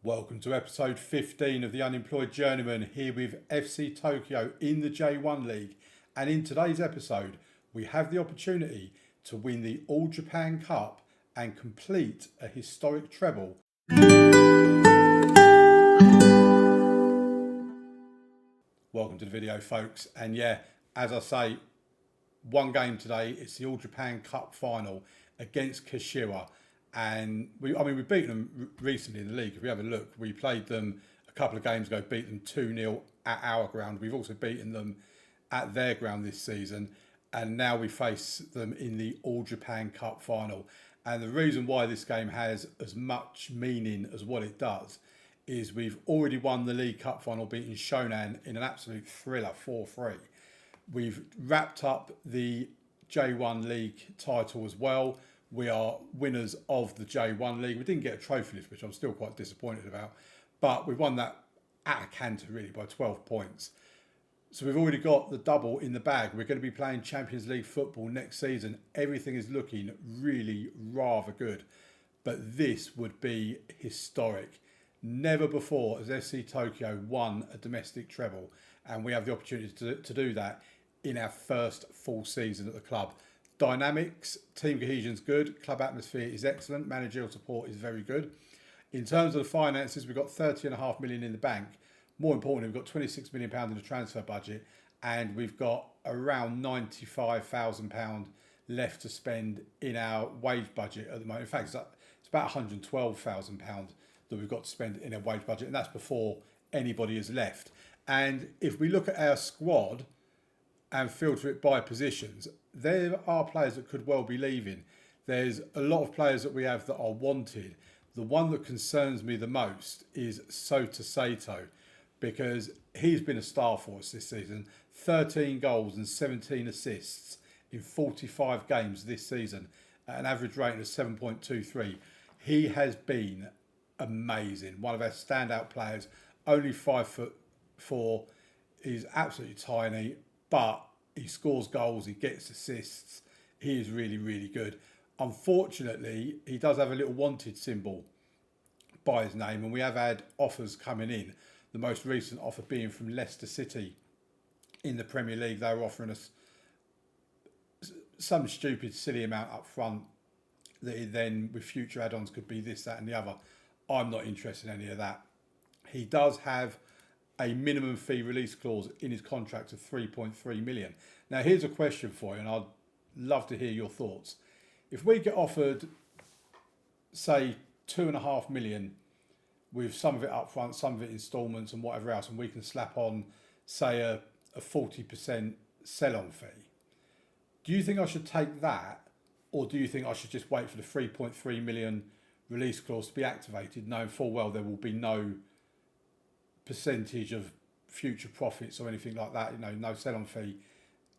Welcome to episode 15 of the Unemployed Journeyman, here with FC Tokyo in the J1 League. And in today's episode, we have the opportunity to win the All Japan Cup and complete a historic treble. Welcome to the video, folks. And yeah, as I say, one game today. It's the All Japan Cup final against Kashiwa. And we've beaten them recently in the league. If we have a look, we played them a couple of games ago, beat them 2-0 at our ground. We've also beaten them at their ground this season. And now we face them in the All Japan Cup final. And the reason why this game has as much meaning as what it does is we've already won the League Cup final, beating Shonan in an absolute thriller, 4-3. We've wrapped up the J1 League title as well. We are winners of the J1 League. We didn't get a trophy list, which I'm still quite disappointed about. But we won that at a canter, really, by 12 points. So we've already got the double in the bag. We're going to be playing Champions League football next season. Everything is looking really rather good. But this would be historic. Never before has FC Tokyo won a domestic treble. And we have the opportunity to do that in our first full season at the club. Dynamics, team cohesion's good, club atmosphere is excellent, managerial support is very good. In terms of the finances, we've got 30.5 million in the bank. More importantly, we've got 26 million pound in the transfer budget, and we've got around 95,000 pound left to spend in our wage budget at the moment. In fact, it's about 112,000 pound that we've got to spend in our wage budget, and that's before anybody has left. And if we look at our squad and filter it by positions, there are players that could well be leaving. There's a lot of players that we have that are wanted. The one that concerns me the most is Sota Sato, because he's been a star for us this season. 13 goals and 17 assists in 45 games this season at an average rating of 7.23. He has been amazing. One of our standout players, only 5'4". He's absolutely tiny, but he scores goals, he gets assists. He is really, really good. Unfortunately, he does have a little wanted symbol by his name, and we have had offers coming in. The most recent offer being from Leicester City in the Premier League. They were offering us some stupid, silly amount up front that then with future add-ons could be this, that and the other. I'm not interested in any of that. He does have a minimum fee release clause in his contract of 3.3 million. Now, here's a question for you, and I'd love to hear your thoughts. If we get offered, say, 2.5 million with some of it up front, some of it instalments and whatever else, and we can slap on, say, a 40% sell-on fee, do you think I should take that, or do you think I should just wait for the 3.3 million release clause to be activated, knowing full well there will be no percentage of future profits or anything like that, no sell-on fee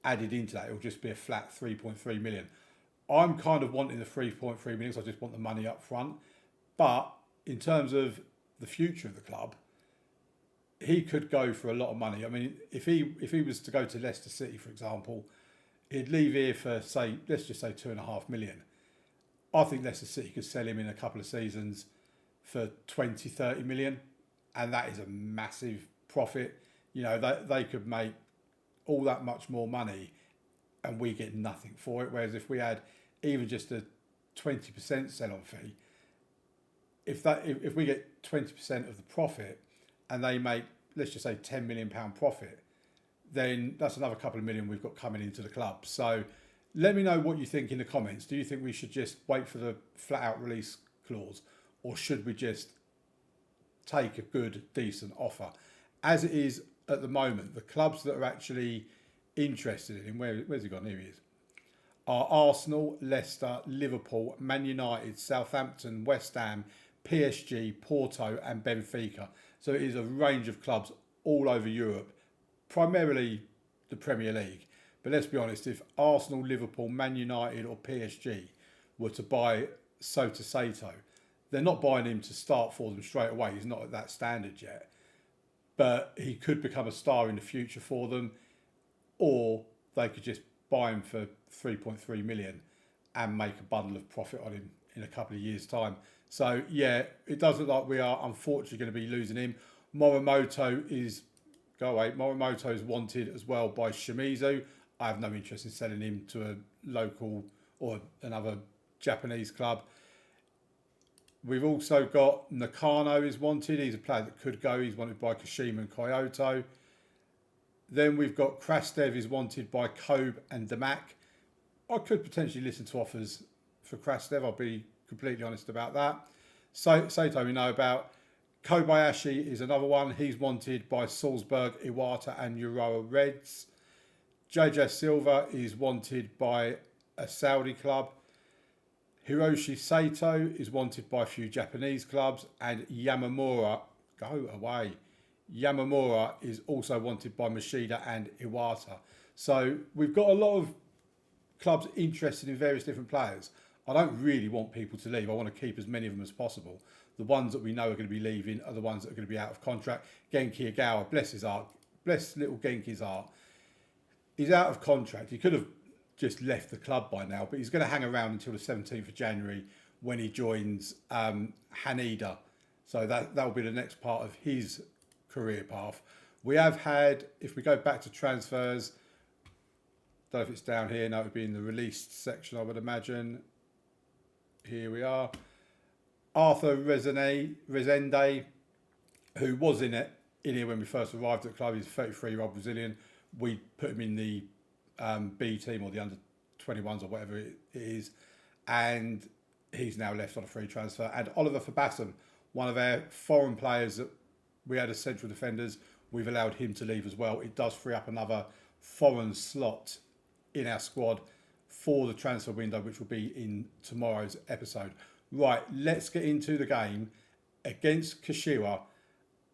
added into that? It'll just be a flat 3.3 million. I'm kind of wanting the 3.3 million because I just want the money up front. But in terms of the future of the club, he could go for a lot of money. I mean, if he was to go to Leicester City, for example, he'd leave here for, say, let's just say 2.5 million. I think Leicester City could sell him in a couple of seasons for 20, 30 million. And that is a massive profit. They could make all that much more money and we get nothing for it. Whereas if we had even just a 20% sell-on fee, if we get 20% of the profit and they make, let's just say, £10 million profit, then that's another couple of million we've got coming into the club. So let me know what you think in the comments. Do you think we should just wait for the flat-out release clause, or should we just take a good, decent offer? As it is at the moment, the clubs that are actually interested in him, where's he gone? Here he is, are Arsenal, Leicester, Liverpool, Man United, Southampton, West Ham, PSG, Porto and Benfica. So it is a range of clubs all over Europe, primarily the Premier League. But let's be honest, if Arsenal, Liverpool, Man United or PSG were to buy Sota Sato, they're not buying him to start for them straight away. He's not at that standard yet. But he could become a star in the future for them, or they could just buy him for 3.3 million and make a bundle of profit on him in a couple of years' time. So, yeah, it does look like we are unfortunately going to be losing him. Morimoto is wanted as well by Shimizu. I have no interest in selling him to a local or another Japanese club. We've also got Nakano is wanted. He's a player that could go. He's wanted by Kashiwa and Kyoto. Then we've got Krastev is wanted by Kobe and Damak. I could potentially listen to offers for Krastev. I'll be completely honest about that. Saito we know about. Kobayashi is another one. He's wanted by Salzburg, Iwata and Urawa Reds. JJ Silva is wanted by a Saudi club. Hiroshi Saito is wanted by a few Japanese clubs. And Yamamura, go away. Yamamura is also wanted by Mashida and Iwata. So we've got a lot of clubs interested in various different players. I don't really want people to leave. I want to keep as many of them as possible. The ones that we know are going to be leaving are the ones that are going to be out of contract. Genki Ogawa, bless his heart, bless little Genki's heart. He's out of contract. He could have just left the club by now, but he's going to hang around until the 17th of January when he joins Haneda. So that will be the next part of his career path. We have had, if we go back to transfers, don't know if it's down here. No, it would be in the released section, I would imagine. Here we are. Arthur Rezende, who was in here when we first arrived at the club. He's a 33-year-old Brazilian. We put him in the B team or the under 21s or whatever it is, and he's now left on a free transfer. And Oliver Fabassem, one of our foreign players that we had as central defenders, we've allowed him to leave as well. It does free up another foreign slot in our squad for the transfer window, which will be in tomorrow's episode. Right, let's get into the game against Kashiwa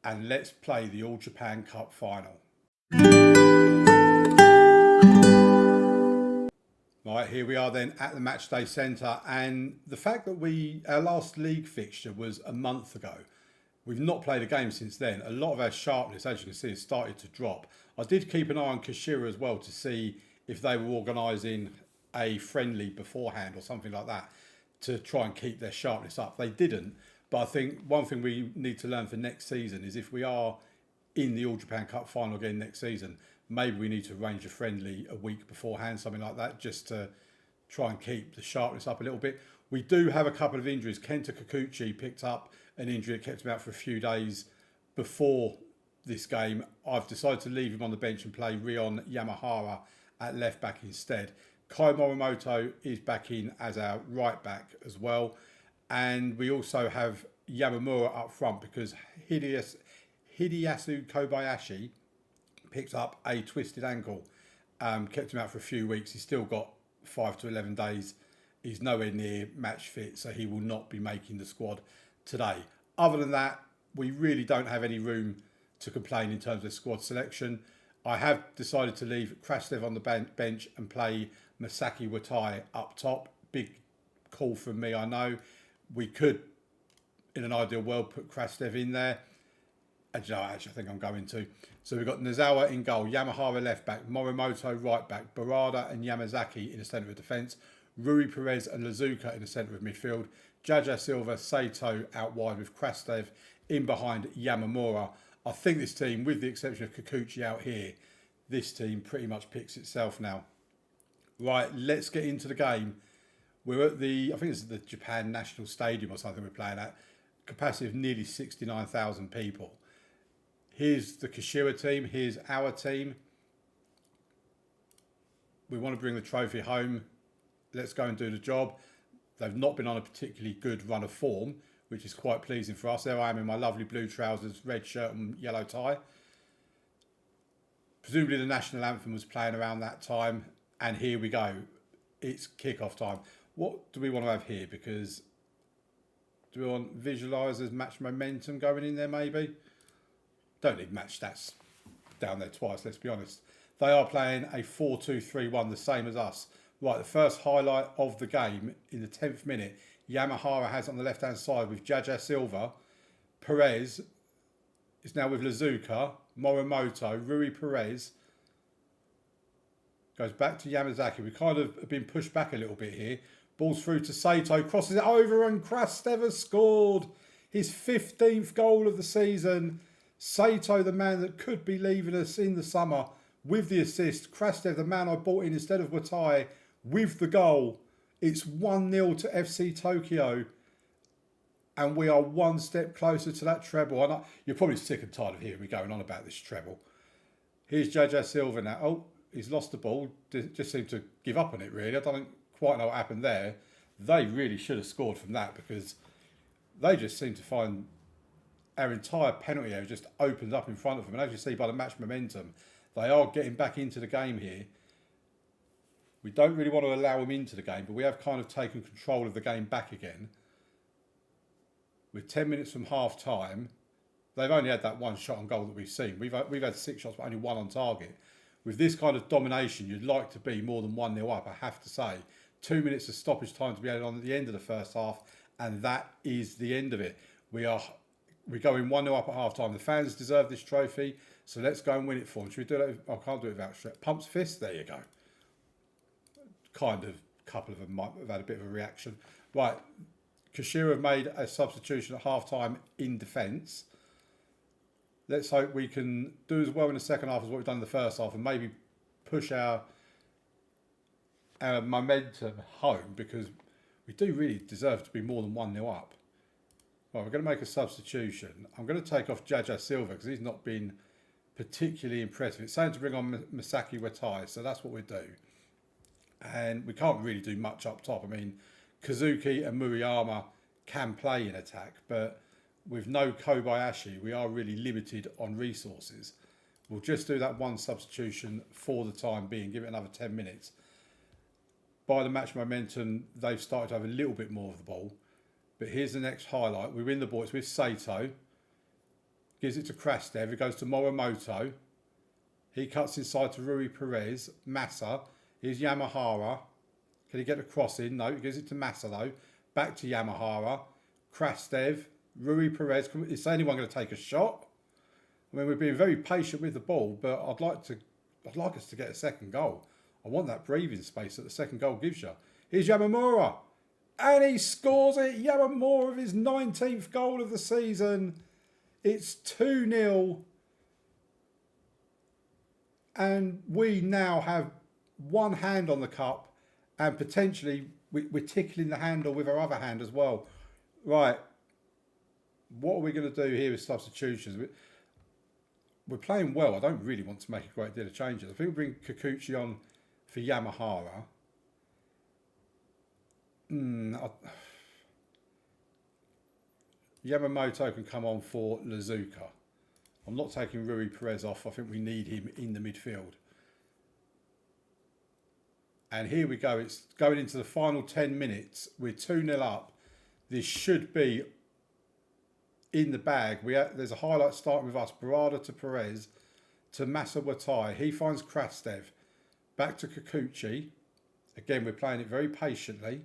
and let's play the All Japan Cup final. Right, here we are then at the Matchday Centre, and the fact that our last league fixture was a month ago, we've not played a game since then. A lot of our sharpness, as you can see, has started to drop. I did keep an eye on Kashiwa as well to see if they were organising a friendly beforehand or something like that to try and keep their sharpness up. They didn't, but I think one thing we need to learn for next season is if we are in the All Japan Cup final again next season, maybe we need to arrange a friendly a week beforehand, something like that, just to try and keep the sharpness up a little bit. We do have a couple of injuries. Kenta Kikuchi picked up an injury that kept him out for a few days before this game. I've decided to leave him on the bench and play Rion Yamahara at left back instead. Kai Morimoto is back in as our right back as well. And we also have Yamamura up front because Hideyasu Kobayashi picked up a twisted ankle, kept him out for a few weeks. He's still got 5 to 11 days. He's nowhere near match fit, so he will not be making the squad today. Other than that, we really don't have any room to complain in terms of squad selection. I have decided to leave Krastev on the bench and play Masaki Watai up top. Big call from me, I know. We could, in an ideal world, put Krastev in there. And you know, actually, I think I'm going to. So we've got Nozawa in goal, Yamahara left back, Morimoto right back, Barada and Yamazaki in the centre of defence, Rui Perez and Lazuka in the centre of midfield, Jaja Silva, Saito out wide with Krastev in behind Yamamura. I think this team, with the exception of Kikuchi out here, this team pretty much picks itself now. Right, let's get into the game. We're at I think it's the Japan National Stadium or something we're playing at. Capacity of nearly 69,000 people. Here's the Kashiwa team. Here's our team. We want to bring the trophy home. Let's go and do the job. They've not been on a particularly good run of form, which is quite pleasing for us. There I am in my lovely blue trousers, red shirt and yellow tie. Presumably the national anthem was playing around that time. And here we go. It's kick-off time. What do we want to have here? Because do we want visualisers, match momentum going in there maybe? Don't need match stats down there twice, let's be honest. They are playing a 4-2-3-1, the same as us. Right, the first highlight of the game in the 10th minute, Yamahara has on the left-hand side with Jaja Silva. Perez is now with Lazuka, Morimoto, Rui Perez. Goes back to Yamazaki. We kind of have been pushed back a little bit here. Ball's through to Sato, crosses it over, and Krastev has scored his 15th goal of the season. Sato, the man that could be leaving us in the summer, with the assist. Krastev, the man I brought in instead of Watai, with the goal. It's 1-0 to FC Tokyo. And we are one step closer to that treble. I know, you're probably sick and tired of hearing me going on about this treble. Here's JJ Silva now. Oh, he's lost the ball. Just seemed to give up on it, really. I don't quite know what happened there. They really should have scored from that, because they just seem to find our entire penalty area just opened up in front of them. And as you see by the match momentum, they are getting back into the game here. We don't really want to allow them into the game, but we have kind of taken control of the game back again. With 10 minutes from half time, they've only had that one shot on goal that we've seen. We've had 6 shots, but only 1 on target. With this kind of domination, you'd like to be more than 1-0 up, I have to say. 2 minutes of stoppage time to be added on at the end of the first half, and that is the end of it. We're going 1-0 up at half time. The fans deserve this trophy, so let's go and win it for them. Should we do that? I can't do it without Pump's fist. There you go. Kind of, a couple of them might have had a bit of a reaction. Right. Kashiwa have made a substitution at half-time in defence. Let's hope we can do as well in the second half as what we've done in the first half, and maybe push our momentum home, because we do really deserve to be more than 1-0 up. Right, we're going to make a substitution. I'm going to take off Jaja Silva because he's not been particularly impressive. It's saying to bring on Masaki Watai, so that's what we do. And we can't really do much up top. I mean, Kazuki and Murayama can play in attack, but with no Kobayashi, we are really limited on resources. We'll just do that one substitution for the time being, give it another 10 minutes. By the match momentum, they've started to have a little bit more of the ball. But here's the next highlight. We win the ball. It's with Sato. Gives it to Krastev. It goes to Morimoto. He cuts inside to Rui Perez. Massa. Here's Yamahara. Can he get the cross in? No, he gives it to Massa though. Back to Yamahara. Krastev. Rui Perez. Is anyone going to take a shot? I mean, we're being very patient with the ball, but I'd like us to get a second goal. I want that breathing space that the second goal gives you. Here's Yamamura. And he scores it. Yamamura with his 19th goal of the season. It's 2-0. And we now have one hand on the cup, and potentially we're tickling the handle with our other hand as well. Right. What are we going to do here with substitutions? We're playing well. I don't really want to make a great deal of changes. I think we'll bring Kikuchi on for Yamahara. Yamamoto can come on for Lazuka. I'm not taking Rui Perez off. I think we need him in the midfield. And here we go. It's going into the final 10 minutes. We're 2-0 up. This should be in the bag. There's a highlight starting with us. Barada to Perez to Masa Watai. He finds Krastev. Back to Kikuchi. Again, we're playing it very patiently.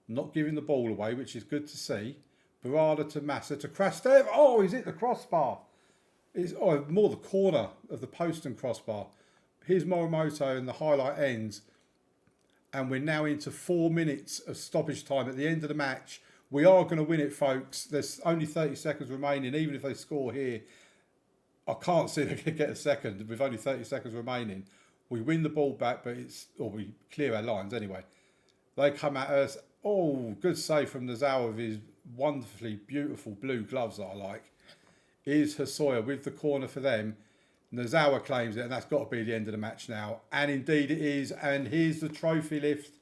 Not giving the ball away, which is good to see. Barada to Massa to Krastev. Oh, he's hit the crossbar. It's more the corner of the post and crossbar. Here's Morimoto and the highlight ends. And we're now into 4 minutes of stoppage time at the end of the match. We are going to win it, folks. There's only 30 seconds remaining. Even if they score here, I can't see they're going to get a second with only 30 seconds remaining. We win the ball back, or we clear our lines anyway. They come at us. Oh, good save from Nozawa with his wonderfully beautiful blue gloves that I like. Here's Hosoya with the corner for them. Nozawa claims it, and that's got to be the end of the match now. And indeed it is. And here's the trophy lift.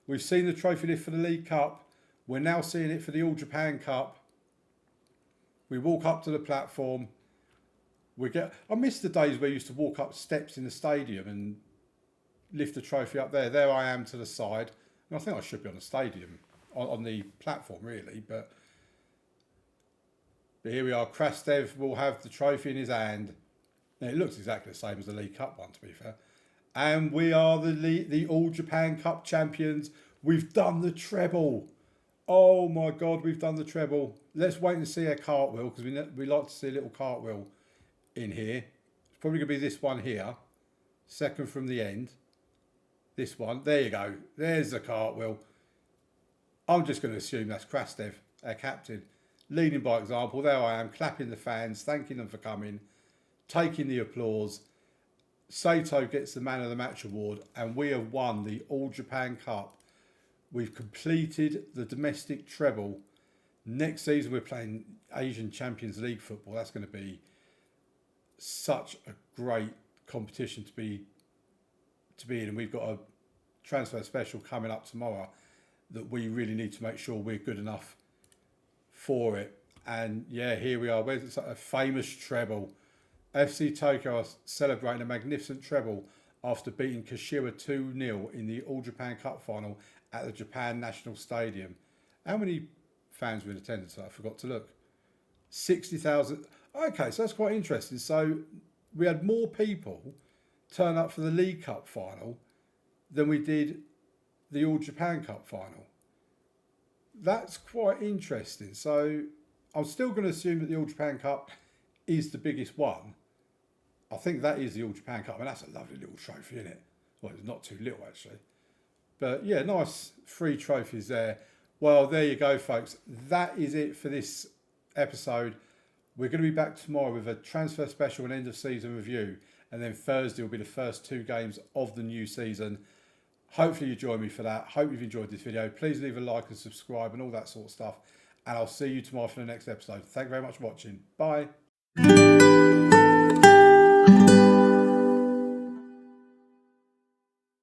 We've seen the trophy lift for the League Cup. We're now seeing it for the All Japan Cup. We walk up to the platform. I miss the days where you used to walk up steps in the stadium and lift the trophy up there. There I am to the side. And I think I should be on the stadium, on the platform really. But here we are. Krastev will have the trophy in his hand. Now, it looks exactly the same as the League Cup one, to be fair. And we are the All Japan Cup champions. We've done the treble. Oh my God, we've done the treble. Let's wait and see a cartwheel, because we like to see a little cartwheel in here. It's probably going to be this one here. Second from the end. This one. There you go. There's the cartwheel. I'm just going to assume that's Krastev, our captain, leading by example. There I am, clapping the fans, thanking them for coming, taking the applause. Sato gets the Man of the Match award, and we have won the All Japan Cup. We've completed the domestic treble. Next season we're playing Asian Champions League football. That's going to be such a great competition to be in, and we've got a transfer special coming up tomorrow that we really need to make sure we're good enough for it. And yeah, here we are. Where's a famous treble? FC Tokyo are celebrating a magnificent treble after beating Kashiwa 2-0 in the All Japan Cup final at the Japan National Stadium. How many fans were in attendance? I forgot to look. 60,000. Okay, so that's quite interesting. So we had more people turn up for the League Cup final than we did the All Japan Cup final. That's quite interesting. So I'm still going to assume that the All Japan Cup is the biggest one. I think that is the All Japan Cup, and that's a lovely little trophy, isn't it? Well, it's not too little, actually. But yeah, nice 3 trophies there. Well, there you go, folks. That is it for this episode. We're going to be back tomorrow with a transfer special and end of season review. And then Thursday will be the first 2 games of the new season. Hopefully you join me for that. Hope you've enjoyed this video. Please leave a like and subscribe and all that sort of stuff. And I'll see you tomorrow for the next episode. Thank you very much for watching. Bye.